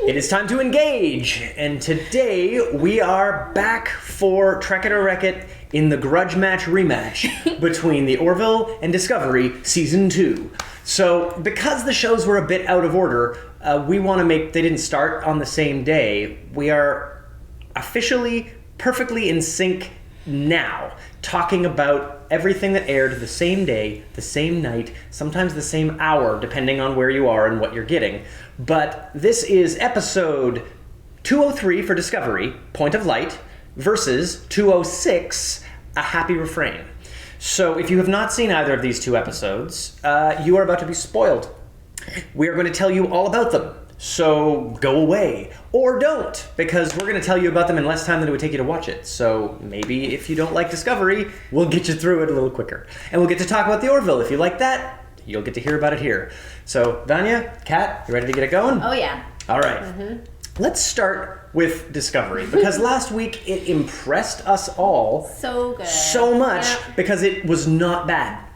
It is time to engage, and today we are back for Trek It or Wreck It in the grudge match rematch between the Orville and Discovery Season 2. So, because the shows were a bit out of order, we want to make... They didn't start on the same day. We are officially perfectly in sync now, talking about everything that aired the same day, the same night, sometimes the same hour, depending on where you are and what you're getting. But this is episode 203 for Discovery, Point of Light, versus 206, A Happy Refrain. So if you have not seen either of these two episodes, you are about to be spoiled. We are going to tell you all about them. So go away. Or don't, because we're going to tell you about them in less time than it would take you to watch it. So maybe if you don't like Discovery, we'll get you through it a little quicker. And we'll get to talk about the Orville. If you like that, you'll get to hear about it here. So Vanya, Kat, you ready to get it going? Oh yeah. All right. Let's start with Discovery, because last week it impressed us all so good. So much because it was not bad.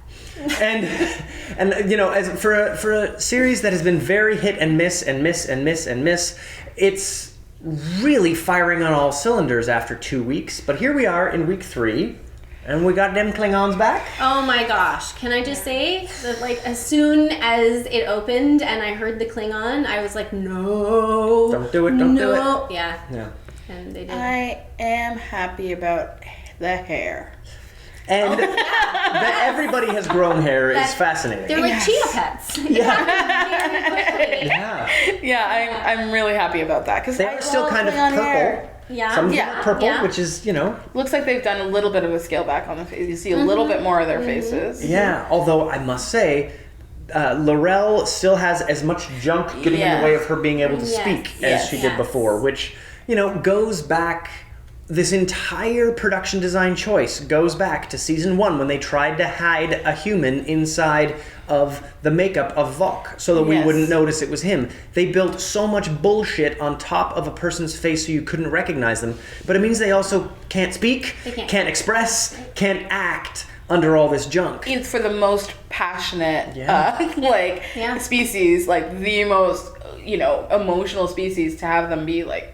And you know, as for a series that has been very hit and miss, it's really firing on all cylinders after 2 weeks. But here we are in week 3, and we got them Klingons back. Oh my gosh! Can I just say that, like, as soon as it opened and I heard the Klingon, I was like, no, don't do it, don't do it. Yeah. And they did. I am happy about the hair. And that everybody has grown hair is fascinating. They're like cheetah pets. Yeah, I'm really happy about that because they're still kind of purple. Hair. Yeah. Some of them are purple, which is, you know. Looks like they've done a little bit of a scale back on the face. You see a little bit more of their faces. Yeah, although I must say, Laurel still has as much junk getting in the way of her being able to speak as she did before, which, you know, goes back... This entire production design choice goes back to season 1 when they tried to hide a human inside of the makeup of Vok so that we wouldn't notice it was him. They built so much bullshit on top of a person's face so you couldn't recognize them, but it means they also can't speak, can't express, can't act under all this junk. It's for the most passionate, species, like the most, you know, emotional species, to have them be like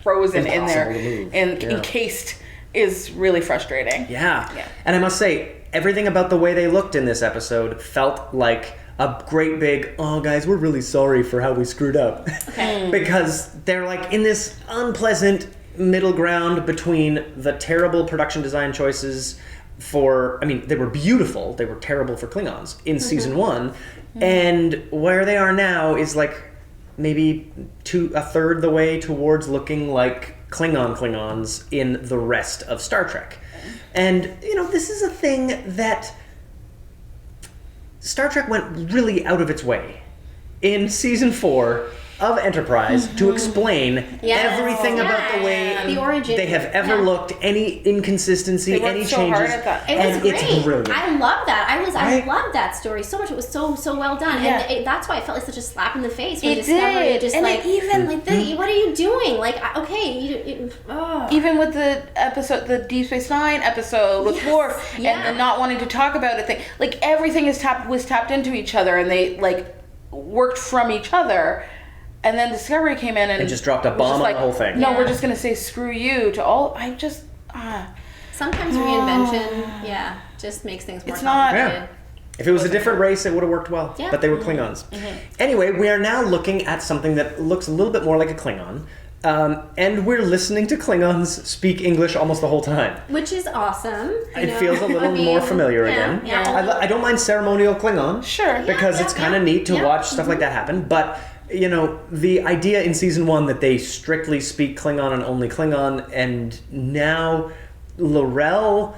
frozen in there and encased is really frustrating. Yeah. And I must say, everything about the way they looked in this episode felt like a great big, oh guys, we're really sorry for how we screwed up. Because they're like in this unpleasant middle ground between the terrible production design choices for, I mean, they were beautiful, they were terrible for Klingons in season 1, and where they are now is like maybe a third the way towards looking like Klingons in the rest of Star Trek. And, you know, this is a thing that Star Trek went really out of its way in season 4 of Enterprise to explain everything about the way the origin. They have ever looked, any inconsistency, any so changes. hard at that. It was great. It's brilliant. I love that. I loved that story so much. It was so well done, and that's why it felt like such a slap in the face when Discovery just what are you doing? Like, okay, even with the episode, the Deep Space Nine episode with Worf, and not wanting to talk about it, like everything was tapped into each other, and they like worked from each other. And then Discovery came in and just dropped a bomb on the whole thing. No, we're just going to say screw you to all. Sometimes reinvention, just makes things more It's complicated. not... If it was a different race, it would have worked well. Yeah. But they were Klingons. Anyway, we are now looking at something that looks a little bit more like a Klingon. And we're listening to Klingons speak English almost the whole time. Which is awesome. It feels a little more familiar again. Yeah. I don't mind ceremonial Klingon. Sure. Because it's kind of neat to watch stuff like that happen. But... You know, the idea in season 1 that they strictly speak Klingon and only Klingon, and now Laurel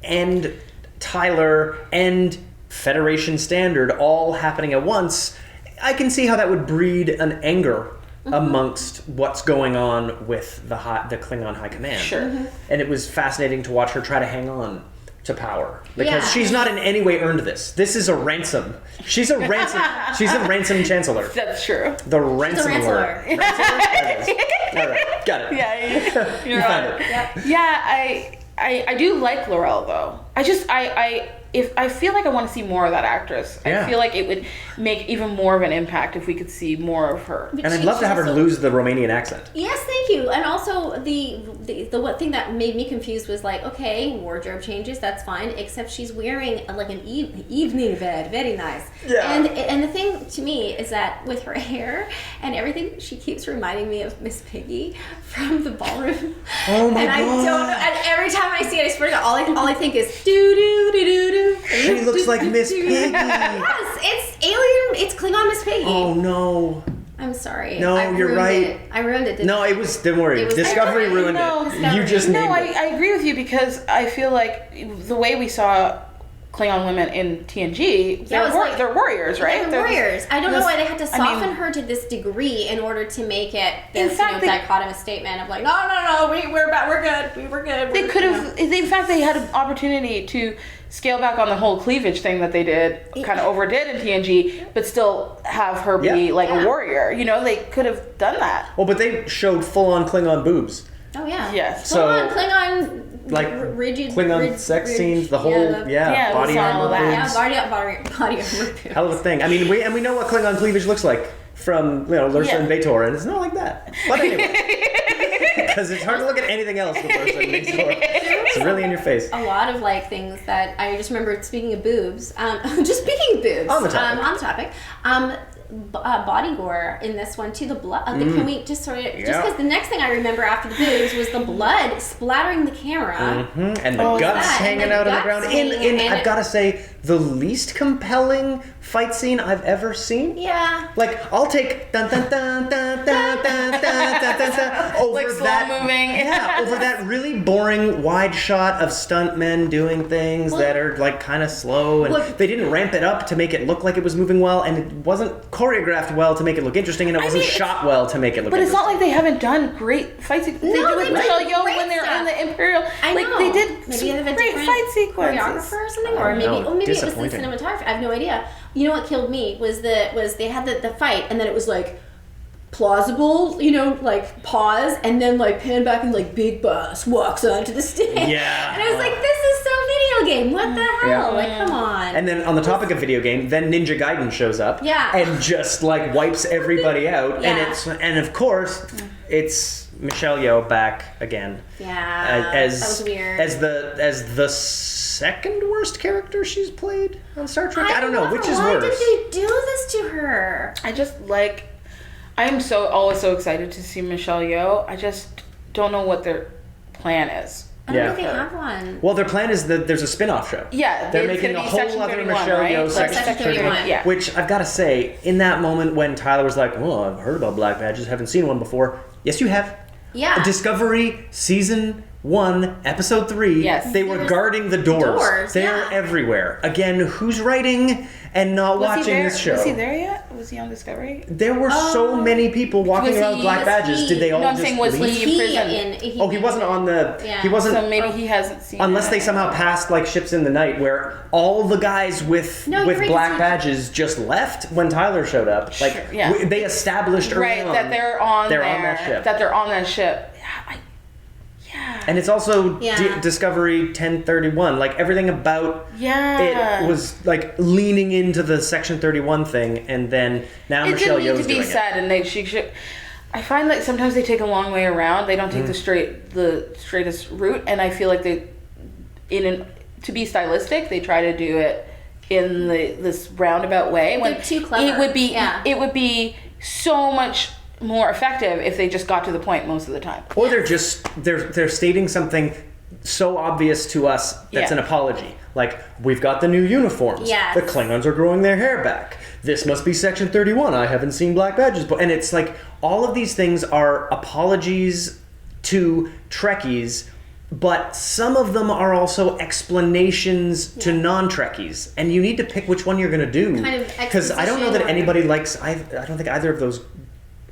and Tyler and Federation Standard all happening at once, I can see how that would breed an anger amongst what's going on with the Klingon High Command. Sure. And it was fascinating to watch her try to hang on to power, because she's not in any way earned this. This is a ransom. She's a ransom. She's a ransom chancellor. That's true. The ransomware. Ransomware. All right, got it. Yeah, you found it. Yep. Yeah, I do like Laurel though. I if I feel like I want to see more of that actress. Yeah. I feel like it would make even more of an impact if we could see more of her. And I'd love to have her lose the Romanian accent. Yes, thank you. And also the one thing that made me confused was like, okay, wardrobe changes, that's fine, except she's wearing like an evening bed, very nice. Yeah. And the thing to me is that with her hair and everything, she keeps reminding me of Miss Piggy from the ballroom. Oh my and God. I don't know. And every time I see it, I swear to God, all I think is doo doo doo doo doo. She looks like Miss Piggy. Yes, it's Alien. It's Klingon Miss Piggy. Oh no. I'm sorry. No, I you're ruined right. It. I ruined it. No, it was. Don't worry. It was- Discovery ruined No, it. You just named it. I agree with you because I feel like the way we saw Klingon women in TNG, Yeah, it was like- they're warriors, right? They're warriors. I don't know why they had to I mean- soften her to this degree in order to make it In this fact, they- dichotomous statement of like, no, we're good, we're good. They could have. In fact, they had an opportunity to scale back on the whole cleavage thing that they did, kind of overdid in TNG, but still have her be Yeah. like Yeah. a warrior. You know, they could have done that. Well, but they showed full-on Klingon boobs. Oh yeah. Yes. So- Klingon Like rigid Klingon sex scenes, the whole Yeah, body we saw armor all that. boobs. body armor. Hell of a thing. I mean, we know what Klingon cleavage looks like from Lursa Yeah. and B'Etor, and it's not like that. But anyway, because it's hard to look at anything else with Lursa and B'Etor. It's really in your face. A lot of like things that I just remember. Speaking of boobs, just speaking of boobs On the topic. on the topic, body gore in this one too. The blood. Can we just sort of just Yeah. because the next thing I remember after the boobs was the blood splattering the camera. And the guts that, and hanging the out on the guts ground. hanging, and I've got to say, the least compelling fight scene I've ever seen. Yeah. Like, I'll take dun dun dun dun dun dun dun dun dun dun over Like slow that moving. Yeah, over that really boring wide shot of stuntmen doing things that are like kind of slow, and Look- they didn't ramp it up to make it look like it was moving well, and it wasn't choreographed well to make it look interesting, and it wasn't mean, shot well to make it look But it's interesting. not like they haven't done great fight sequences. They No, did with they Michelle did Yeoh great when they were in stuff. the Imperial. I Like know. they did Maybe some they have a great different fight sequences. choreographer or something, or don't maybe know. maybe it was the Disappointing. cinematography. I have no idea. You know what killed me was they had the fight, and then it was like plausible, like pause, and then like pan back and like Big Boss walks onto the stage. Yeah. And I was like, this is so video game. What the hell? Yeah. Like, come on. And then on the topic of video game, then Ninja Gaiden shows up, Yeah. and just like wipes everybody out, Yeah. and of course, it's Michelle Yeoh back again. Yeah, as that was weird. as the second worst character she's played on Star Trek. I don't know which is why worse. did they do this to her? I just like. I'm always so excited to see Michelle Yeoh. I just don't know what their plan is. I don't Yeah. think they have one. Well, their plan is that there's a spin-off show. Yeah, They're it's making a gonna be whole Section other 31, Michelle right? Yeoh Like Section Section 31. Yeah. Which I've got to say, in that moment when Tyler was like, "Well, I've heard about black badges, haven't seen one before." Yes, you have. Yeah. Discovery season 1, episode 3. Yes. They were There's guarding the doors. doors, They're yeah. everywhere. Again, who's writing and not Was he watching there? this show? Was he there yet? Was he on Discovery? There were so many people walking Was around with he- black was badges. he- Did they all No, I'm just saying, was leave? he in prison? Oh, he wasn't on the. Yeah. He wasn't. So maybe he hasn't seen. Unless it. they somehow passed like ships in the night, where all the guys with No, you're right, black 'cause he- badges just left when Tyler showed up. Like Sure, yeah. they established early right on that they're on they're there, on that ship. That they're on that ship. Yeah. And it's also Yeah. Discovery 1031. Like everything about Yeah. it was like leaning into the Section 31 thing, and then now It Michelle didn't need Yeoh's to be doing said, and she should. I find that sometimes they take a long way around. They don't take Mm. the straightest route, and I feel like to be stylistic, they try to do it in this roundabout way. They're too clever. It would be so much more effective if they just got to the point most of the time. Or they're stating something so obvious to us that's Yeah. an apology. Like, we've got the new uniforms. Yes. The Klingons are growing their hair back. This must be Section 31. I haven't seen black badges. And it's like, all of these things are apologies to Trekkies, but some of them are also explanations to non-Trekkies. And you need to pick which one you're going to do. Kind of Because I don't know that exposition or- anybody likes... I don't think either of those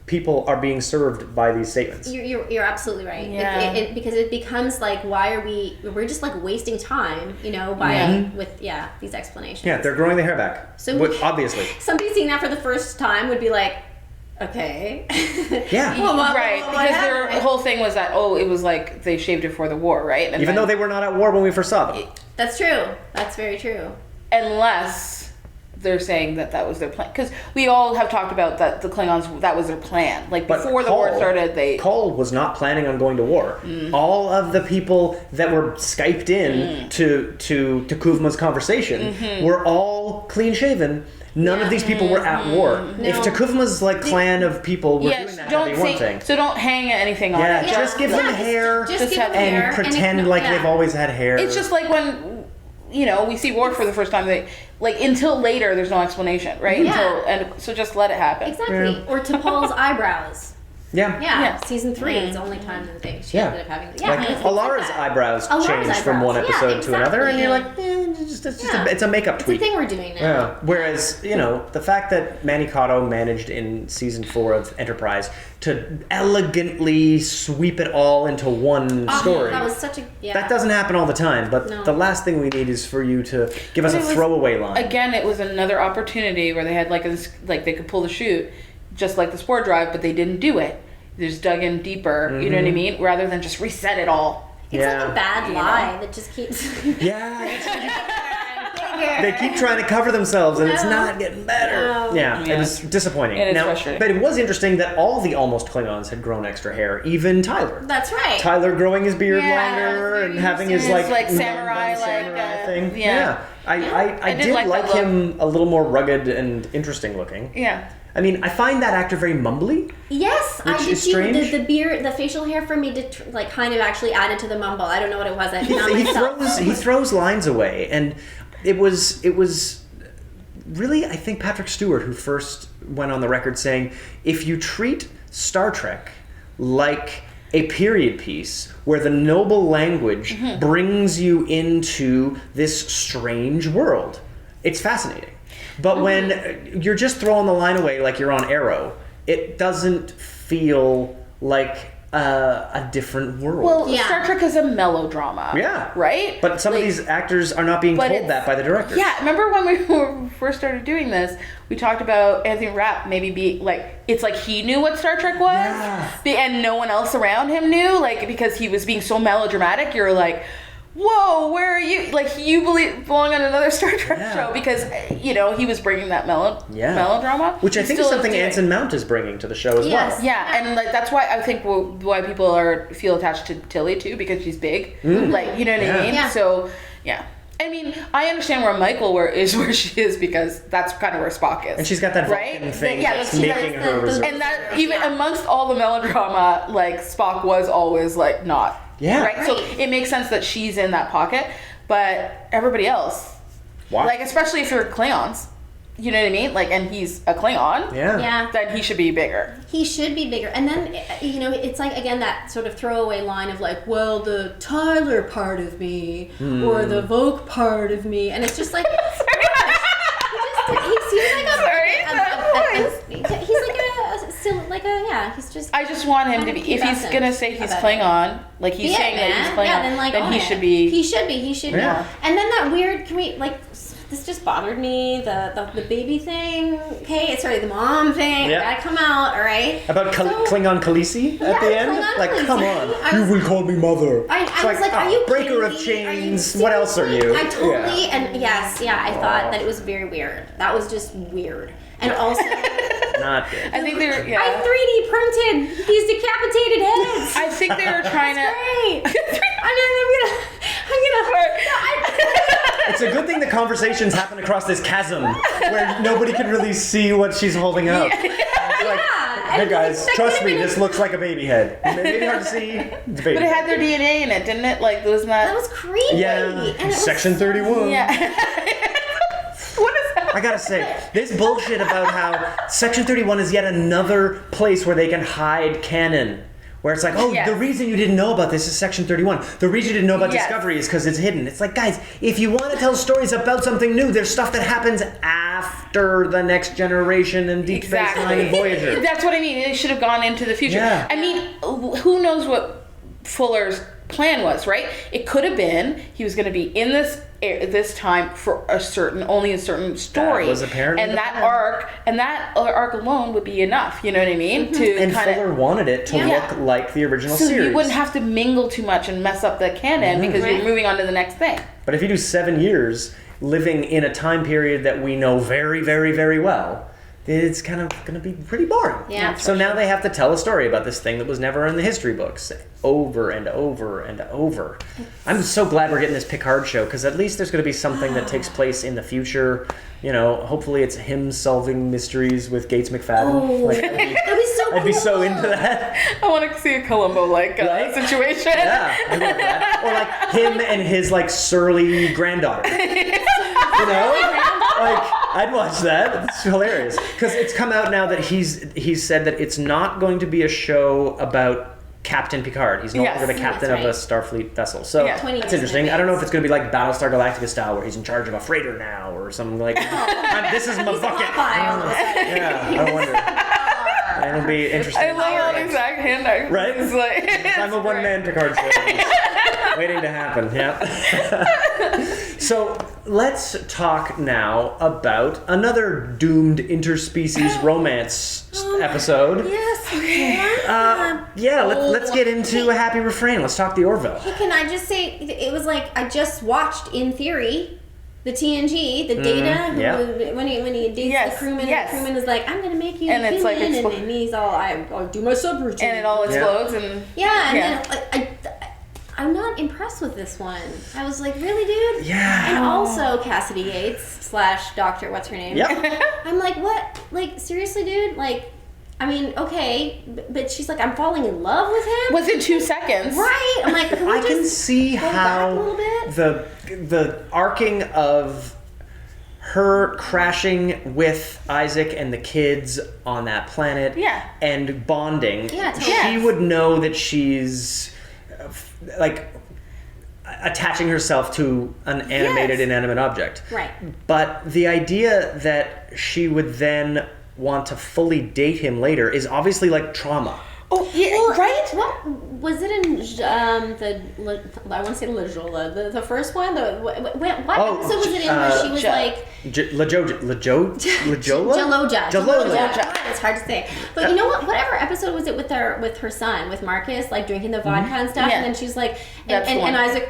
people are being served by these statements. You're absolutely right. Yeah. Because it becomes like, why are we're just like wasting time, by with these explanations. Yeah, they're growing the hair back. So- Obviously. Somebody seeing that for the first time would be like, okay. Yeah. Well, Right, what because their happened? whole thing was that, it was like they shaved it for the war, right? And Even then- though they were not at war when we first saw them. That's true. That's very true. Unless they're saying that was their plan. Because we all have talked about that the Klingons, that was their plan. Like, But before the war started, Cole was not planning on going to war. All of the people that were Skyped in to Kuzma's conversation were all clean-shaven. None of these people were at war. No. If Takuvma's like clan of people were doing that, that'd be one thing. So don't hang anything on it. Just give them hair Just give them and hair, pretend like they've always had hair. It's just like when, we see Worf for the first time, until later, there's no explanation, right? Yeah. So just let it happen. Exactly. Yeah. Or T'Pol's eyebrows. Yeah. Yeah. Season 3 is the only time that she ended up having. Like Alara's eyebrows changed from one episode to another, and you're like, it's a makeup tweak. It's a thing we're doing now. Yeah. Whereas, the fact that Manny Cotto managed in season 4 of Enterprise to elegantly sweep it all into one story. That was such a That doesn't happen all the time, but the last thing we need is for you to give us a throwaway line. Again, it was another opportunity where they had they could pull the chute, just like the Spore Drive, but they didn't do it. They just dug in deeper, you know what I mean? Rather than just reset it all. It's like a bad lie that just keeps... They keep trying to cover themselves, and it's not getting better. It was disappointing. It is frustrating. But it was interesting that all the almost Klingons had grown extra hair, even Tyler. That's right. Tyler growing his beard longer and having his samurai thing. Yeah. I did like him a little more rugged and interesting looking. Yeah. I mean, I find that actor very mumbly. Yes, I did is too. strange. The beard, the facial hair for me did kind of actually added to the mumble. I don't know what it was. He throws lines away, and it was really, I think, Patrick Stewart who first went on the record saying, if you treat Star Trek like a period piece where the noble language brings you into this strange world, it's fascinating. But when you're just throwing the line away like you're on Arrow, it doesn't feel like a different world. Well, Star Trek is a melodrama. Yeah. Right? But some of these actors are not being told that by the directors. Yeah, remember when we first started doing this, we talked about Anthony Rapp maybe be it's like he knew what Star Trek was, and no one else around him knew, because he was being so melodramatic, you're like, whoa, where are you? You belong on another Star Trek show because, he was bringing that melodrama. Which I think is something Anson Mount is bringing to the show as well. Yeah, and that's why I think why people feel attached to Tilly too, because she's big. You know what I mean? Yeah. So, yeah. I mean, I understand where Michael is where she is because that's kind of where Spock is. And she's got that Vulcan thing that's making her reserved. And that, even amongst all the melodrama, Spock was always, not... Yeah. Right? So it makes sense that she's in that pocket, but everybody else, especially if you're Klingons, you know what I mean? And he's a Klingon, then he should be bigger. He should be bigger. And then, it's again, that sort of throwaway line of well, the Tyler part of me, or the Vogue part of me, and it's just like, he seems like he's just... I just want him to be, if he's gonna say he's Klingon, he's saying that he's Klingon, then he should be. He should be. Yeah. And then that weird, this just bothered me, the baby thing, okay, sorry, the mom thing, gotta come out, alright? About Klingon Khaleesi at the end? Klingon come Khaleesi. on, you will call me mother. I was like, are you breaker kidding of me? chains, what else are you? I totally, and I thought that it was very weird. That was just weird. And also... Not good. I think they're, I 3D printed these decapitated heads. I think they were trying to... Great. I'm gonna It's a good thing the conversations happen across this chasm where nobody can really see what she's holding up. Hey guys, trust me, this looks like a baby head. Maybe hard to see. It's a baby. But it had their DNA in it, didn't it? That was creepy. Yeah. And Section 31. Yeah. What is that? I gotta say, this bullshit about how Section 31 is yet another place where they can hide canon. Where it's the reason you didn't know about this is Section 31. The reason you didn't know about Discovery is because it's hidden. It's guys, if you want to tell stories about something new, there's stuff that happens after the Next Generation and Deep Space Nine and Voyager. That's what I mean. They should have gone into the future. Yeah. I mean, who knows what Fuller's plan was, right? It could have been he was going to be in this time for only a certain story. That was apparently and that arc alone would be enough. You know what I mean? And Fuller wanted it to look like the original series. So you wouldn't have to mingle too much and mess up the canon because you're moving on to the next thing. But if you do 7 years living in a time period that we know very, very, very well, it's kind of going to be pretty boring. Yeah. So now they have to tell a story about this thing that was never in the history books over and over and over. I'm so glad we're getting this Picard show, because at least there's going to be something that takes place in the future. You know, hopefully it's him solving mysteries with Gates McFadden. Oh, Like, that'd be so cool. I'd be so into that. I want to see a Columbo-like Right? situation. Yeah, I love that. Or like him and his like surly granddaughter. You know? Like, I'd watch that. It's hilarious. Because it's come out now that he's said that it's not going to be a show about Captain Picard. He's no Yes. longer the captain That's of a right. Starfleet vessel. So Yeah. 20 that's years in interesting. I don't know if advance. it's going to be like Battlestar Galactica style, where he's in charge of a freighter now, or something like, this is my He's bucket. Popeye all of a sudden. Yeah, I wonder. And it'll be interesting. I love all these exact hand eye. Right? It's like, I'm a one-man Picard show. Waiting to happen, yeah. So let's talk now about another doomed interspecies romance episode. Yes. Yeah, let's get into a Happy Refrain. Let's talk the Orville. Hey, can I just say, it was like, I just watched, in theory, the TNG, the Data, yeah. when he dates Yes, the crewman, yes. and the crewman is like, I'm gonna make you And a it's like human, explo- and he's all, I'll do my subroutine. and it all explodes and Yeah, and Yeah. then I'm not impressed with this one. I was like, really, dude? Yeah. And also Cassidy Yates / Doctor, what's her name? Yep. I'm like, what? Like, seriously, dude? Like, I mean, okay, but she's like, I'm falling in love with him. within 2 seconds. Right? I'm like, can we I can just see go back a how little bit? the arcing of her crashing with Isaac and the kids on that planet, Yeah. and bonding. Yeah, totally. She Yes. would know that she's like attaching herself to an animated, Yes. inanimate object. Right. But the idea that she would then want to fully date him later is obviously like trauma. Oh, yeah, Well, right? What was it in I want to say Lajola, the first one? What episode was it in where she was like Lajola? Jaloja. Jaloja. It's hard to say. But you know what? Whatever episode was it with her son, with Marcus, like drinking the vodka and stuff, Yeah. and then she's like, That's the and one. Isaac,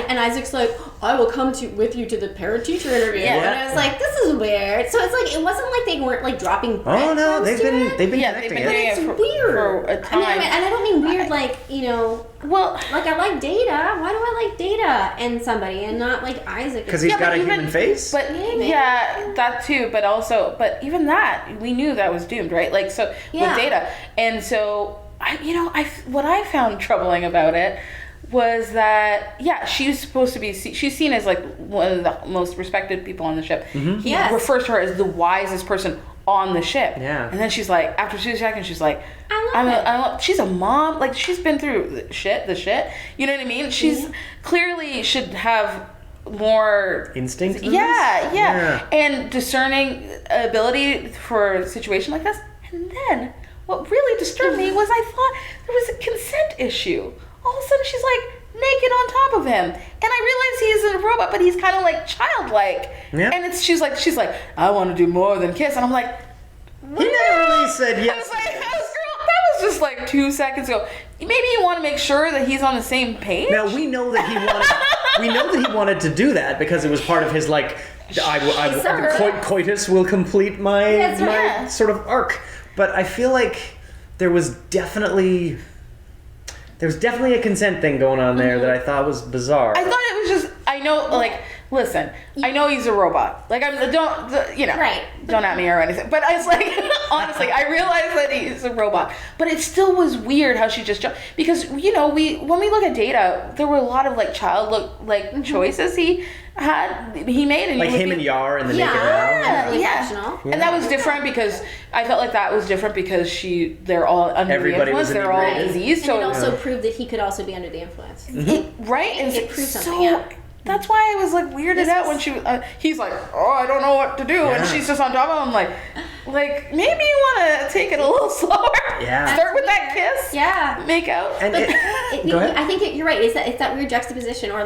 and Isaac's like, I will come with you to the parent teacher interview. Yeah. And I was like, this is weird. So it's like, it wasn't like they weren't like dropping. Oh no, breadcrumbs they've to been it. they've been Yeah, they've connecting been it. doing It's it weird. for a time. And I don't mean weird like, you know, Well, like I like Data. Why do I like Data and somebody and not like Isaac? Because he's Yeah, got but a even- human face. but Maybe. yeah, that too. But even that, we knew that was doomed, right? Like so Yeah. with Data, and so what I found troubling about it was that she's supposed to be she's seen as like one of the most respected people on the ship. He Yes. refers to her as the wisest person on the ship. Yeah. And then she's like, after 2 seconds, she's like, I love it. she's a mom. Like she's been through the shit. You know what I mean? She's clearly should have more Instinct than yeah, this? yeah, and discerning ability for a situation like this. And then what really disturbed me was I thought there was a consent issue. All of a sudden she's like naked on top of him, and I realize he's a robot, but he's kind of like childlike. Yeah. And she's like I want to do more than kiss, and I'm like, He never really said I yes. was like, girl, that was just like 2 seconds ago. Maybe you want to make sure that he's on the same page. Now we know that he wanted to do that because it was part of his like coitus will complete my That's right. my sort of arc. But I feel like there was definitely a consent thing going on there that I thought was bizarre. I thought it was just, I know, like, listen, I know he's a robot. Like, Right. don't at me or anything. But I was like, honestly, I realized that he's a robot. But it still was weird how she just jumped. Because, when we look at Data, there were a lot of, like, choices he made. And like you would him be- and Yar and the Yeah. naked now. Really Yeah. functional. And that was different because I felt like that was different because they're all under Everybody the was influence. They're all inebriated. diseased. And it So also proved that he could also be under the influence. right, and It proved something, so yeah. that's why I was like weirded This out was- when she. He's like, oh, I don't know what to do, and Yeah. she's just on top of him, like maybe you want to take it a little slower. Yeah. Start with that kiss. Yeah. Make out. And But go ahead. I think you're right. It's that weird juxtaposition, or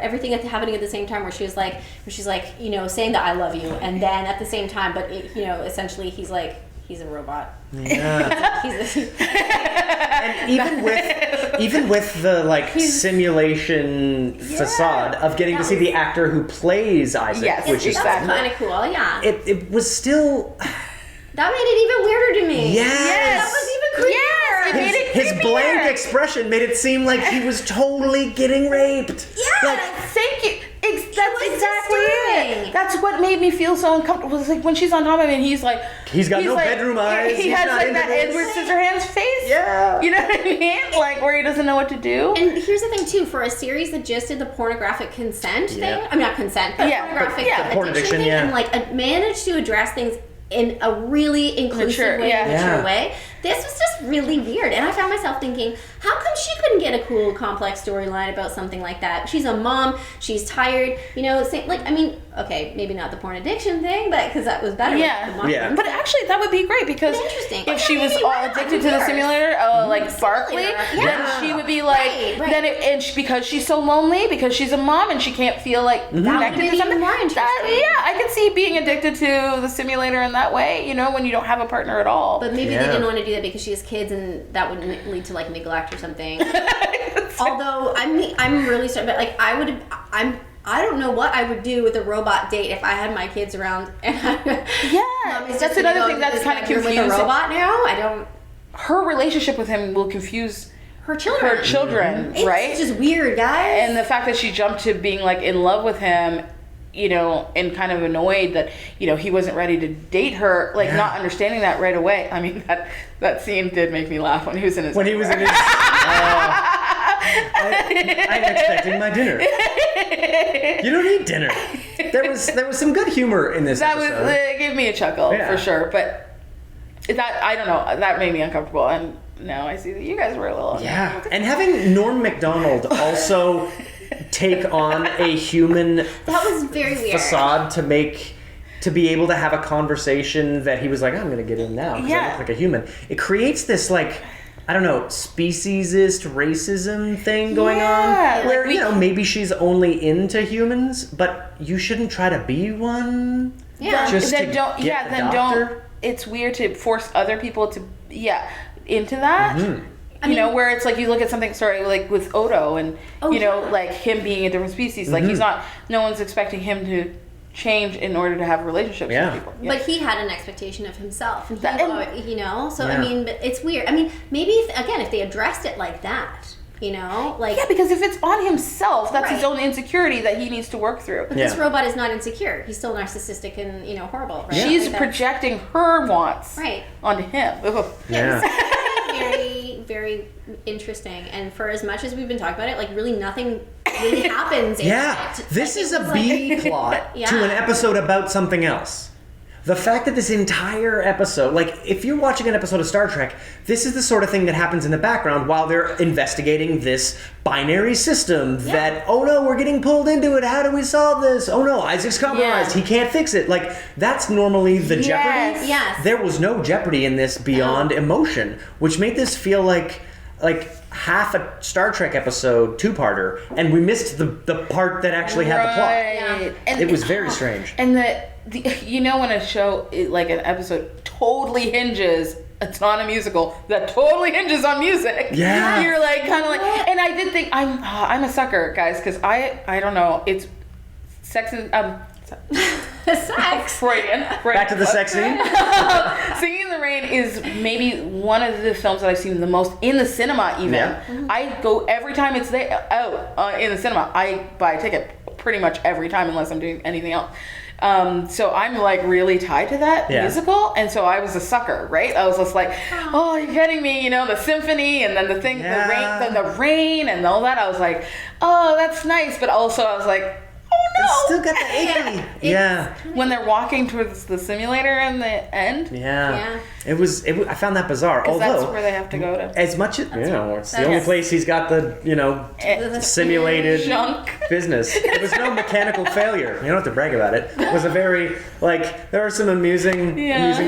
everything happening at the same time, where she's like, saying that I love you, and then at the same time, but essentially he's like, he's a robot. Yeah. He's And even with even with the simulation facade of getting to see the actor who plays Isaac, Yes, which is exactly. That's kind of cool, yeah. it was still That made it even weirder to me. Yes. That was even creepier. Yes, it made it his creepier. blank expression made it seem like he was totally getting raped. Yeah. Like, Thank you. That's was exactly disturbing. it. That's what made me feel so uncomfortable. It's like when she's on top of him and he's like... He's got no bedroom eyes. He He's has not like into that this. Edward Scissorhands face. Yeah. You know what I mean? Like where he doesn't know what to do. And here's the thing too, for a series that just did the pornographic consent thing, I mean not consent, but Yeah, pornographic the porn addiction addiction, thing, yeah. and like managed to address things in a really inclusive Mature, way, yeah. mature Yeah. way. This was just really weird, and I found myself thinking, how come she couldn't get a cool, complex storyline about something like that? She's a mom, she's tired, okay, maybe not the porn addiction thing, but because that was better. Yeah. with the mom. Yeah. But actually, that would be great because Interesting. if she was Maybe, all why not? addicted to the Who simulator, like Barkley, Yeah. then she would be like, Right. because she's so lonely, because she's a mom and she can't feel like That connected would to be something. more interesting. I could see being addicted to the simulator in that way. When you don't have a partner at all. But maybe Yeah. they didn't want to do that because she has kids, and that would lead to like neglect or something. Although I'm really sorry, but like I don't know what I would do with a robot date if I had my kids around. And Mommy's that's just gonna another go thing to that's this kind of bedroom confusing. with a robot now. I don't. Her relationship with him will confuse Her children. her children, It's right? just weird, guys. And the fact that she jumped to being like in love with him, and kind of annoyed that, he wasn't ready to date her, like not understanding that right away. I mean, that scene did make me laugh when he was in his when he was in his I'm expecting my dinner. You don't need dinner. There was some good humor in this that episode. it gave me a chuckle Yeah. for sure, but that, I don't know, that made me uncomfortable, and now I see that you guys were a little Yeah, and having Norm Macdonald also take on a human that was very weird. facade to be able to have a conversation that he was like, I'm gonna get in now because I Yeah. look like a human. It creates this I don't know, speciesist racism thing going Yeah, on, where like maybe she's only into humans, but you shouldn't try to be one. Yeah. Just then to don't get the then doctor. don't it's weird to force other people to into that. Where it's like you look at something, like with Odo and like him being a different species, like he's not, no one's expecting him to change in order to have relationships Yeah. with people. But he had an expectation of himself, and so Yeah. I mean, but it's weird. I mean, maybe if they addressed it like that, like Yeah, because if it's on himself, that's his Right. own insecurity that he needs to work through. But this robot is not insecure. He's still narcissistic and horrible. Right? She's Like that's- projecting her wants Right. onto him. Ugh. Yeah. very, very interesting. And for as much as we've been talking about it, like really nothing really happens. in Yeah, it. this Like, is it a was B like- plot Yeah. to an episode about something else. The fact that this entire episode, if you're watching an episode of Star Trek, this is the sort of thing that happens in the background while they're investigating this binary system that, oh no, we're getting pulled into it. How do we solve this? Oh no, Isaac's compromised. Yeah. He can't fix it. That's normally the jeopardy. Yes. There was no jeopardy in this beyond emotion, which made this feel like half a Star Trek episode, two-parter, and we missed the part that actually had the plot. Right. And It was very strange. And the when a show, like an episode, totally hinges, it's not a musical, that totally hinges on music. Yeah. You're like, kind of like, and I did think, I'm a sucker, guys, because I don't know, it's sex and, sex. Freudian. Back to the sex scene. Singing in the Rain is maybe one of the films that I've seen the most in the cinema even. Yeah. I go every time it's out in the cinema. I buy a ticket pretty much every time unless I'm doing anything else. So I'm really tied to that musical, and so I was a sucker, right? I was just like, oh, you're kidding me, the symphony, and then the thing, the rain, and all that. I was like, oh, that's nice, but also I was like, oh no, It's still got the icky. Yeah. when they're walking towards the simulator in the end. Yeah. It was. I found that bizarre. Because that's Although, where they have to go to. as much as it's the That's- only place he's got the simulated Junk. business. It was no mechanical failure. You don't have to brag about it. It was a very there are some amusing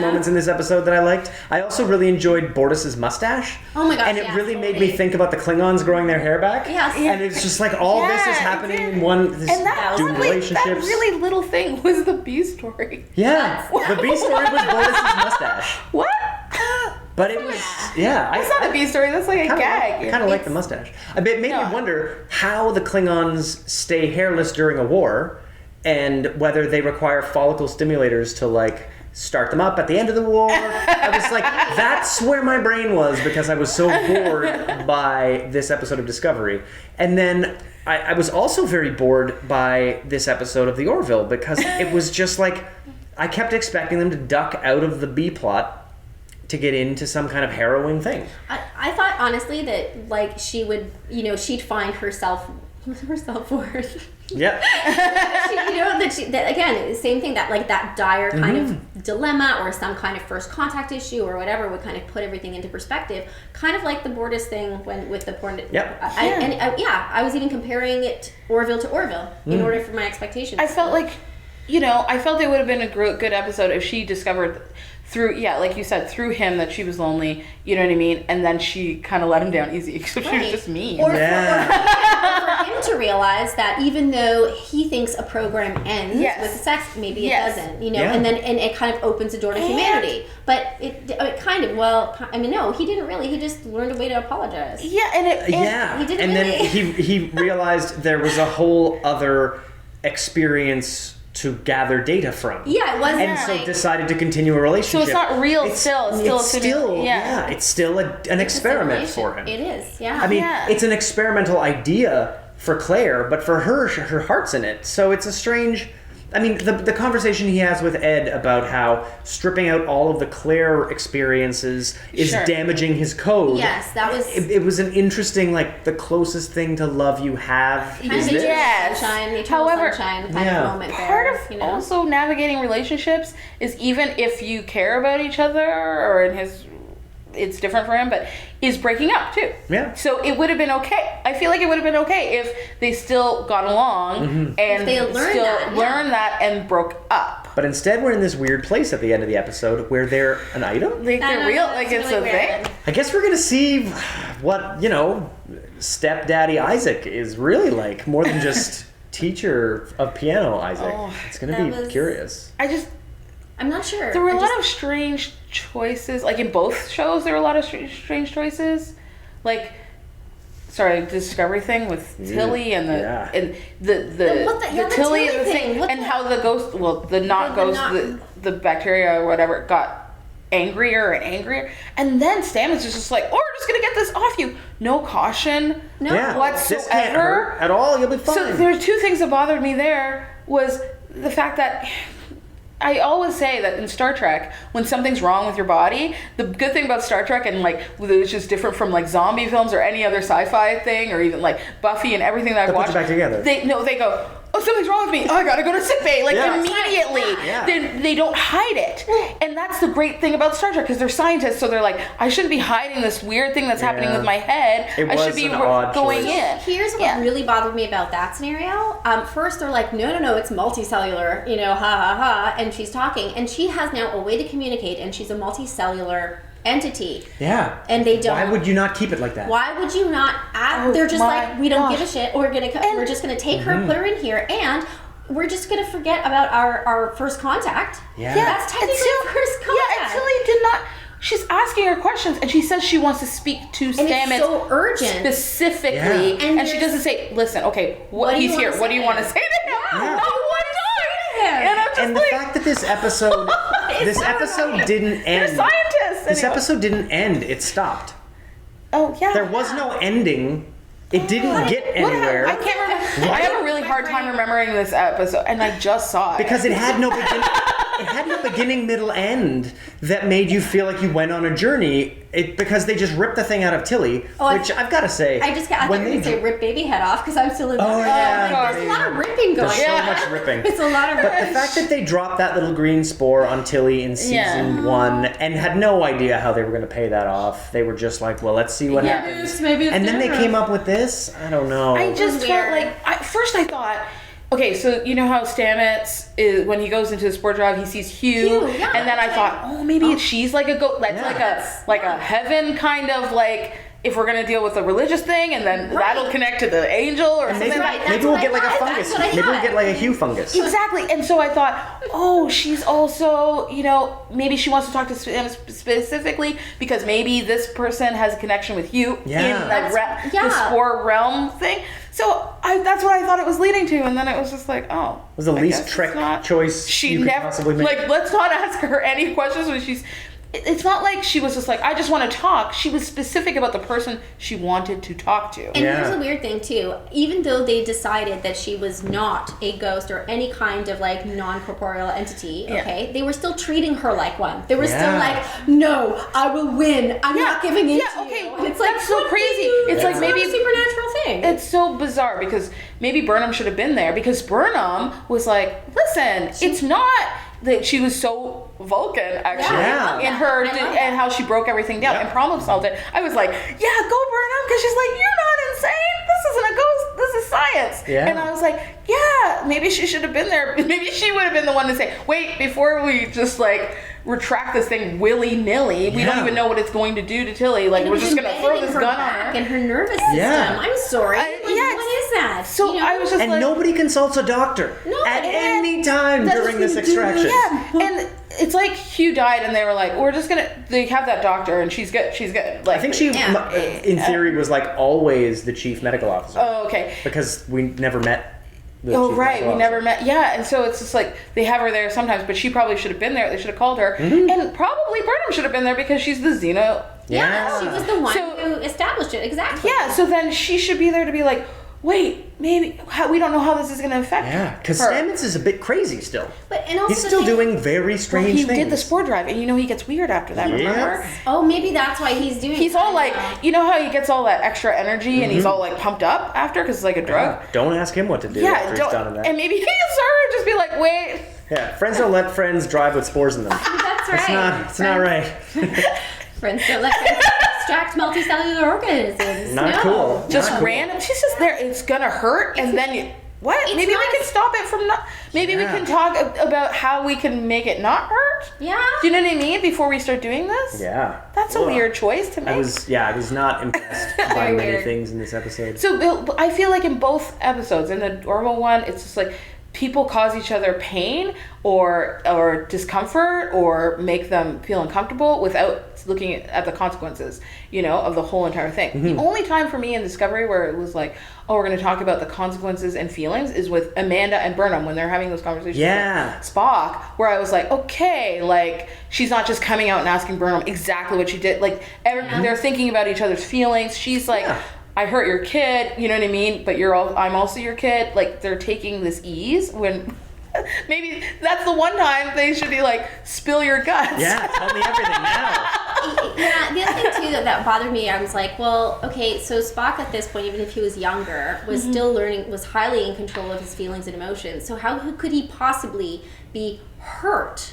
moments in this episode that I liked. I also really enjoyed Bortus's mustache. Oh my gosh, And it yeah, really made totally. me think about the Klingons growing their hair back. Yes. And it's just all this is Yeah, happening it did. in one. This And that doing relationships. that really little thing was the B story. Yeah. The B story was Bortus's mustache. What? But it was, yeah. That's not a B story. That's like a gag. I kind of like the mustache. It made me wonder how the Klingons stay hairless during a war, and whether they require follicle stimulators to like start them up at the end of the war. I was like, that's where my brain was, because I was so bored by this episode of Discovery. And then I was also very bored by this episode of the Orville, because it was just like, I kept expecting them to duck out of the B plot to get into some kind of harrowing thing. I thought honestly that like she would, she'd find her self-worth. Yeah. that again, same thing, that like that dire kind of dilemma or some kind of first contact issue or whatever would kind of put everything into perspective. Kind of like the Bortus thing with the porn. Yep. I was even comparing it Orville to Orville in order for my expectations. I felt like, I felt it would have been a good episode if she discovered through, like you said, through him that she was lonely, you know what I mean? And then she kind of let him down easy, except she was just mean. Or for him to realialize that even though he thinks a program ends with sex, maybe it doesn't, and it kind of opens the door to humanity. But it kind of, no, he didn't really. He just learned a way to apologize. Yeah, he didn't and really. Then he realized there was a whole other experience to gather data from. Yeah, it wasn't. And so decided to continue a relationship. So it's not real. It's still an experiment for him. It is. Yeah. I mean, it's an experimental idea for Claire, but for her heart's in it. So it's a strange. I mean, the conversation he has with Ed about how stripping out all of the Claire experiences is damaging his code. Yes, that was... It was an interesting, like, the closest thing to love you have is this. Sunshine, sunshine kind of moment part of also navigating relationships is, even if you care about each other, or in his... It's different for him, but is breaking up too. Yeah. So it would have been okay. I feel like it would have been okay if they still got along and they learned that and broke up. But instead, we're in this weird place at the end of the episode where they're an item. Like they're real. Like it's really a thing. I guess we're gonna see what stepdaddy Isaac is really like, more than just teacher of piano Isaac. It's gonna be curious. I'm not sure. There were a lot of strange choices. Like in both shows, there were a lot of strange choices. Like, sorry, the Discovery thing with Tilly and the Tilly and the thing, and how the ghost, the bacteria or whatever got angrier and angrier, and then Stamets is just like, "Oh, we're just gonna get this off you." No caution, whatsoever. This can't hurt at all. You'll be fine. So there were two things that bothered me. There was the fact that. I always say that in Star Trek, when something's wrong with your body, the good thing about Star Trek, and like it's just different from like zombie films or any other sci-fi thing, or even like Buffy and everything that I've watched. Put you back together. They go, "Oh, something's wrong with me. Oh, I gotta go to sickbay!" Like immediately. Yeah. They don't hide it, and that's the great thing about Star Trek, because they're scientists, so they're like, I shouldn't be hiding this weird thing that's happening with my head. I should be going in. Here's what really bothered me about that scenario. First, they're like, no, it's multicellular. Ha ha ha, and she's talking, and she has now a way to communicate, and she's a multicellular entity. Yeah. And they don't. Why would you not keep it like that? Why would you not add? They're just like, we don't give a shit. We're just gonna take her, put her in here, and we're just gonna forget about our first contact. Yeah. That's technically first contact. Yeah, and Tilly did not. She's asking her questions, and she says she wants to speak to Stamets. And it's so urgent. Specifically, and she doesn't say, "Listen, okay, he's here. What do you want to say to him?" Yeah. No, what do you say to him? And the fact that this episode didn't end. They're scientists. This episode didn't end. It stopped. Oh yeah. There was no ending. It didn't get anywhere. I can't remember. I have a really hard time remembering this episode, and I just saw it because it had no beginning. It had no beginning, middle, end that made you feel like you went on a journey. Because they just ripped the thing out of Tilly, which I've got to say. I thought you were going to say rip baby head off, because I'm still in there. Oh, yeah. There's a lot of ripping going on. There's so much ripping. It's a lot of ripping. But the fact that they dropped that little green spore on Tilly in season 1 and had no idea how they were going to pay that off. They were just like, well, let's see what happens. Maybe it's and then they came up with this? I don't know. I just felt like, first I thought, okay, so you know how Stamets is, when he goes into the sport drive, he sees Hugh, and then I thought, maybe she's like a goat. That's like a heaven kind of like if we're gonna deal with the religious thing, and then that'll connect to the angel or something. Maybe we'll get like a fungus. Maybe we'll get like a Hugh fungus. Exactly. And so I thought, oh, she's also, maybe she wants to talk to him specifically because maybe this person has a connection with Hugh in the spore realm thing. So that's what I thought it was leading to, and then it was just like, oh, it was the least trick choice she you could never possibly make. Like, let's not ask her any questions when she's. It's not like she was just like, I just want to talk. She was specific about the person she wanted to talk to. And here's a weird thing too. Even though they decided that she was not a ghost or any kind of like non-corporeal entity, okay, they were still treating her like one. They were still like, no, I will win. I'm not giving in to you. And it's like, that's so crazy. It's like maybe a supernatural thing. It's so bizarre because maybe Burnham should have been there because Burnham was like, listen, it's not that she was so Vulcan actually in her and how she broke everything down and problem solved it. I was like, yeah, go Burnham, because she's like, you're not insane. This isn't a ghost. This is science. Yeah. And I was like, yeah, maybe she should have been there. Maybe she would have been the one to say, wait, before we just like retract this thing willy-nilly, we don't even know what it's going to do to Tilly. Like, we're just going to throw this gun on her. And her nervous system. I'm sorry. What is that? So I was just and nobody consults a doctor at any time during this extraction. Yeah, and it's like Hugh died, and they were like, "We're just gonna." They have that doctor, and she's good. She's good. Like, I think she, in theory, was like always the chief medical officer. Oh, okay. Because we never met. We never met. Yeah, and so it's just like they have her there sometimes, but she probably should have been there. They should have called her, and probably Burnham should have been there because she's the Xeno. Yeah, she was the one who established it exactly. Yeah, so then she should be there to be like, wait, maybe we don't know how this is going to affect her. Yeah, because Stamets is a bit crazy still. But and also he's still doing very strange things. He did the spore drive, and he gets weird after that. Remember? Oh, maybe that's why he's doing. He's all like, how he gets all that extra energy, and he's all like pumped up after because it's like a drug. Don't ask him what to do. After he's done that. And maybe he can start just be like, wait. Yeah, friends don't let friends drive with spores in them. That's right. It's not right. Friends don't let friends extract multicellular organisms. Not cool. Just random. She's just there. It's gonna hurt, and then maybe we can stop it from not. Maybe we can talk about how we can make it not hurt. Yeah. Do you know what I mean? Before we start doing this. Yeah. That's a weird choice to make. I was not impressed by many things in this episode. So I feel like in both episodes, in the Orville one, it's just like people cause each other pain or discomfort or make them feel uncomfortable without looking at the consequences, of the whole entire thing. The only time for me in Discovery where it was like, oh, we're going to talk about the consequences and feelings is with Amanda and Burnham when they're having those conversations with Spock, where I was like, okay, like she's not just coming out and asking Burnham exactly what she did. Like they're thinking about each other's feelings. She's like, I hurt your kid, you know what I mean? But I'm also your kid. Like, they're taking this ease when maybe that's the one time they should be like, spill your guts. Yeah, tell me everything now. Yeah, the other thing too that bothered me, I was like, well, okay, so Spock at this point, even if he was younger, was still learning, was highly in control of his feelings and emotions. So how could he possibly be hurt,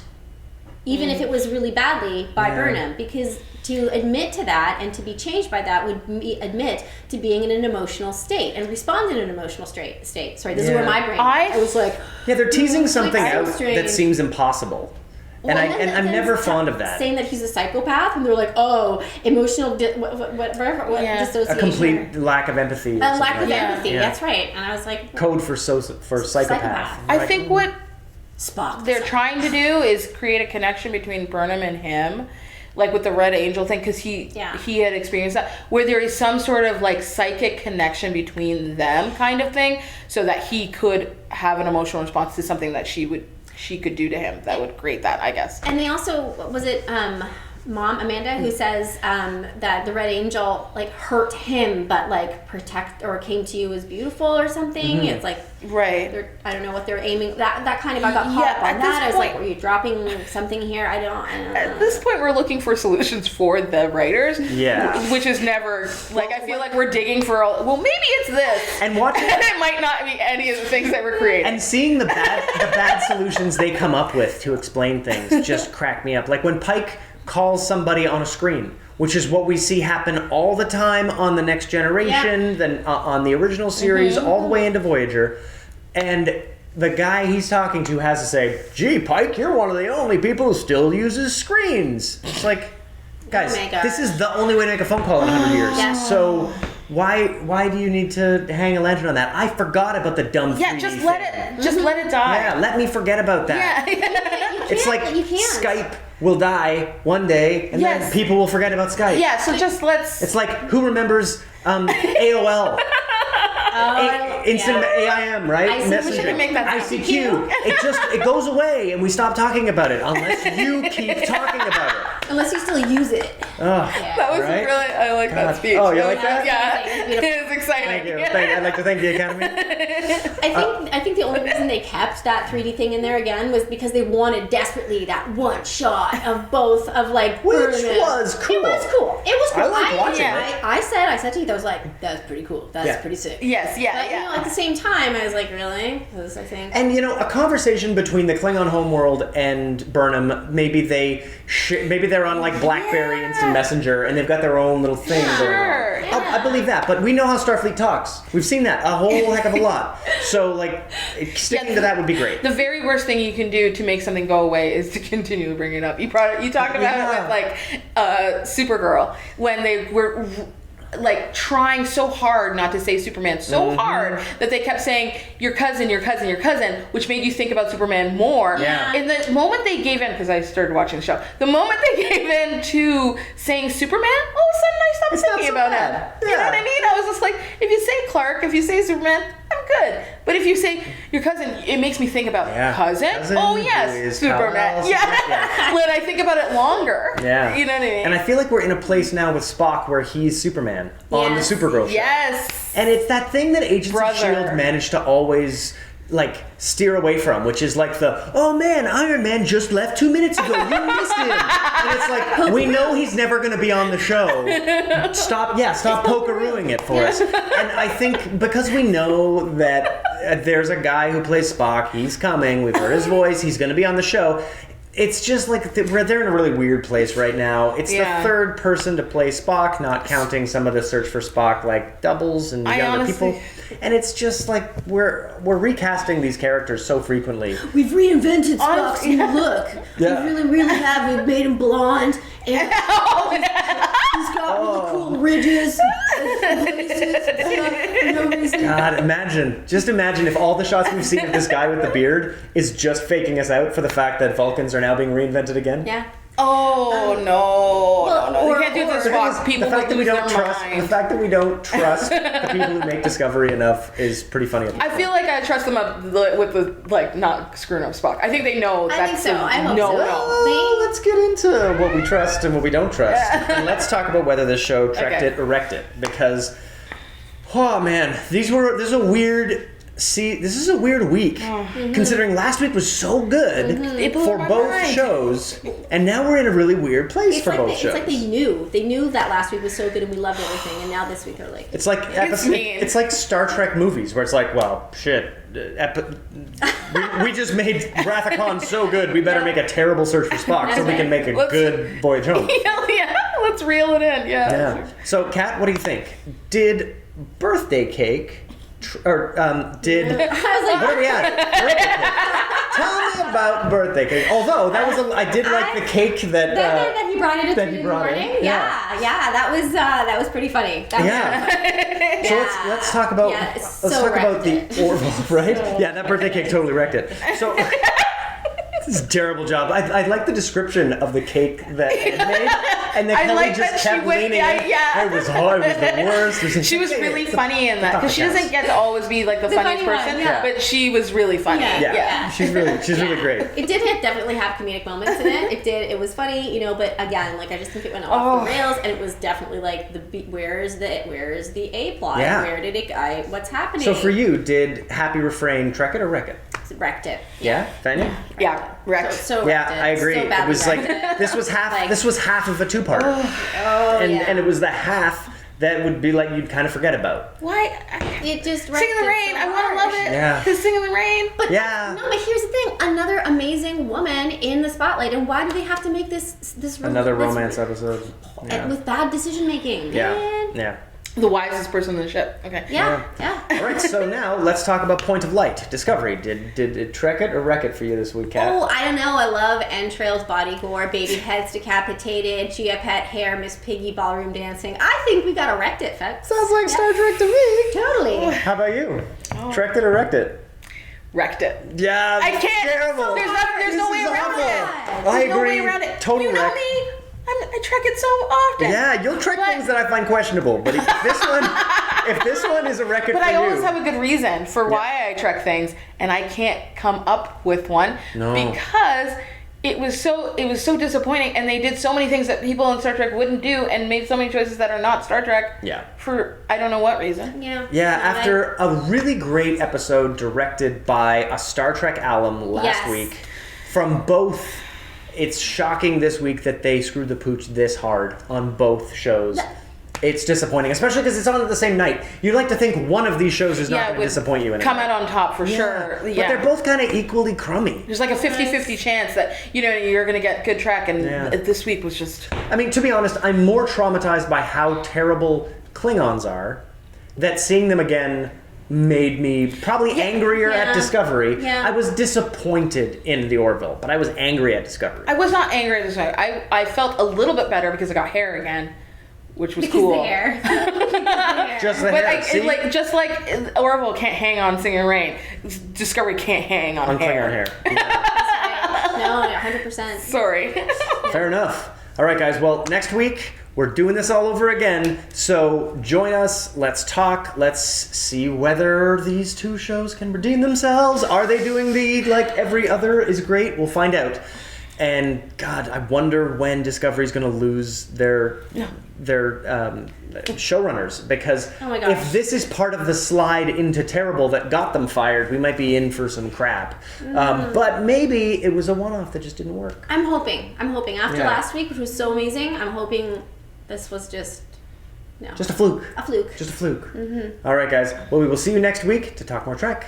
even if it was really badly, by Burnham? Because to admit to that and to be changed by that would admit to being in an emotional state and respond in an emotional state. Sorry, this is where my brain. I was like, they're teasing something out that seems impossible. Well, and I'm never fond of that. Saying that he's a psychopath, and they're like, "Oh, emotional dissociation." A complete lack of empathy. A lack of empathy. Yeah. That's right. And I was like, code for psychopath. I think what Spock they're trying to do is create a connection between Burnham and him, like with the Red Angel thing, because he had experienced that, where there is some sort of like psychic connection between them, kind of thing, so that he could have an emotional response to something that she could do to him that would create that, I guess. And they also, was it Mom Amanda who says that the Red Angel like hurt him but like protect or came to you as beautiful or something? It's like, right, I don't know what they're aiming, that kind of, I got caught up on that. I was like, were you dropping something here? I don't know. At this point we're looking for solutions for the writers, which is never like, I feel like we're digging for maybe it's this, and watching it might not be any of the things that were created, and seeing the bad solutions they come up with to explain things just crack me up. Like when Pike calls somebody on a screen, which is what we see happen all the time on The Next Generation, then on the original series, all the way into Voyager. And the guy he's talking to has to say, gee, Pike, you're one of the only people who still uses screens. It's like, Guys, Oh my gosh. this is the only way to make a phone call in 100 years. Yes. So why do you need to hang a lantern on that? I forgot about the dumb 3D Yeah, just thing. let it die. Yeah, let me forget about that. Yeah. It's like you can't. Skype will die one day, and then Yes. people will forget about Skype. Yeah, so just let's. It's like, who remembers AOL? Instant AIM, right? ICQ. We should make that ICQ. It goes away, and we stop talking about it unless you keep talking about it. Unless you still use it. Ugh. That was Right? really. I like God. that speech. Oh, you like that? Yeah, That's beautiful. it was exciting. Thank you. I'd like to thank the Academy. I think the only reason they kept that 3D thing in there again was because they wanted desperately that one shot of both of like Which Burnham. was cool. It was cool. It was cool. I liked watching it. I said to you, I was like, that's pretty cool. That's Yeah. pretty sick. Yes, yeah, But yeah. you know, at the same time, I was like, really? Because I think. And you know, a conversation between the Klingon homeworld and Burnham, maybe they're on like BlackBerry Instant Messenger, and they've got their own little thing going Sure. on. I believe that, but we know how Starfleet talks. We've seen that a whole heck of a lot. So like, sticking to that would be great. The very worst thing you can do to make something go away is to continually bring it up. You talked about it with like Supergirl when they were like trying so hard not to say Superman so hard that they kept saying your cousin, which made you think about Superman more. Yeah. In the moment they gave in, because I started watching the show, the moment they gave in to saying Superman, all of a sudden I stopped It's not thinking so about bad. it. You know what I mean? I was just like, if you say Clark, if you say Superman, I'm good. But if you say your cousin, it makes me think about cousin. Oh who yes, is Superman. Kal-El, Yeah. When I think about it longer. Yeah. You know what I mean? And I feel like we're in a place now with Spock where he's Superman on the Yes. Supergirl show. Yes. And it's that thing that Agents Brother. of S.H.I.E.L.D. managed to always, like, steer away from, which is like oh man, Iron Man just left 2 minutes ago, you missed him. And it's like, we know he's never going to be on the show. Stop pokerooing it for us. And I think because we know that there's a guy who plays Spock, he's coming, we've heard his voice, he's going to be on the show. It's just like they're in a really weird place right now. It's the third person to play Spock, not counting some of the Search for Spock like doubles and younger people. And it's just like we're recasting these characters so frequently. We've reinvented Spock's Honestly, new look. Yeah. We really have. We've made him blonde, and he's got really cool ridges. And braces for no reason. God, just imagine if all the shots we've seen of this guy with the beard is just faking us out for the fact that Vulcans are now being reinvented again. Yeah. Oh no. You can't do this, Spock. People The fact would that we lose don't their trust mind. the fact that we don't trust the people who make Discovery enough is pretty funny. I feel like I trust them up with the like not screwing up Spock. I think they know I that's think so. a I hope no. so. Well, let's get into what we trust and what we don't trust. And let's talk about whether this show trekked Okay. it or wrecked it. Because, oh man, this is a weird week. Considering last week was so good It blew for my both mind. shows, and now we're in a really weird place for both shows. It's like they knew that last week was so good and we loved everything, and now this week they're like, It's like mean. it's like Star Trek movies where it's like, well, shit, we just made Wrath of Khan so good, we better make a terrible Search for Spock so we can make a good Voyage Home. Yeah, let's reel it in. Yeah. So, Kat, what do you think? Did birthday cake, did I was like, what are we at? Birthday cake. Tell me about birthday cake. Although I did like the cake that he brought it at that 3 he in the brought in. morning. Yeah, that was pretty funny. Yeah. So let's talk about the Orville, right? Yeah, that birthday cake totally wrecked it. So this is a terrible job. I like the description of the cake that Ed made, and that I Kelly like just that she kept went- leaning yeah, in. yeah. It was hard. It was the worst. It was She was really funny in that because she doesn't get to always be like the funniest funny one, person, yeah. but she was really funny. Yeah. She's really great. It did definitely have comedic moments in it. It did. It was funny, but again, like I just think it went off the rails, and it was definitely like where's the A plot? Yeah. Where did it? What's happening? So for you, did Happy Refrain trek it or wreck it? Wrecked it. Yeah, Fania? Yeah, wrecked. So Yeah, wrecked it. I agree. So It badly was like wrecked it. this was half. Like- This was half of a two-parter, and it was the half that would be like you'd kind of forget about. Why? It just Sing in the rain. So I want to hard. love it. Yeah. Just sing in the rain. But Yeah. no, but here's the thing: another amazing woman in the spotlight, and why do they have to make this Another romance episode. with bad decision making? Yeah, Man. yeah. The wisest person on the ship. Okay. Yeah. All right, so now let's talk about Point of Light, Discovery. Did it trek it or wreck it for you this week, Kat? Oh, I don't know. I love entrails, body gore, baby heads decapitated, Gia Pet hair, Miss Piggy ballroom dancing. I think we got wrecked it, folks. Sounds like Star Trek to me. Totally. How about you? Trekked it or wrecked it? Wrecked it. Yeah, I can't. terrible. There's no way around it. I There's no agree. way around it. Total You know wreck. me. I trek it so often. Yeah, you'll trek But- things that I find questionable, but if this one is a record But for I you. always have a good reason for why I trek things, and I can't come up with one because it was so disappointing, and they did so many things that people in Star Trek wouldn't do, and made so many choices that are not Star Trek. Yeah. For I don't know what reason. Yeah. Yeah, after a really great episode directed by a Star Trek alum last Yes. week, from both, it's shocking this week that they screwed the pooch this hard on both shows. It's disappointing, especially because it's on at the same night. You'd like to think one of these shows is not going to would disappoint you in come out on top for sure. But Yeah. they're both kind of equally crummy. There's like a 50-50 chance that, you're going to get good track, and Yeah. this week was just... I mean, to be honest, I'm more traumatized by how terrible Klingons are, that seeing them again made me probably angrier at Discovery. Yeah. I was disappointed in the Orville, but I was angry at Discovery. I was not angry at this way. I felt a little bit better because I got hair again, which was Because cool. the hair. Just the But hair. See? just like Orville can't hang on Singing Rain, Discovery can't hang on Klingon hair. Yeah. No, 100%. Sorry. Fair enough. All right, guys. Well, next week we're doing this all over again. So join us. Let's talk. Let's see whether these two shows can redeem themselves. Are they doing the every other is great? We'll find out. And God, I wonder when Discovery's going to lose their showrunners, because Oh my gosh. if this is part of the slide into terrible that got them fired, we might be in for some crap. But maybe it was a one-off that just didn't work. I'm hoping. After Yeah. last week, which was so amazing, I'm hoping this was just Just a fluke. a fluke. Just a fluke. All right, guys. Well, we will see you next week to talk more Trek.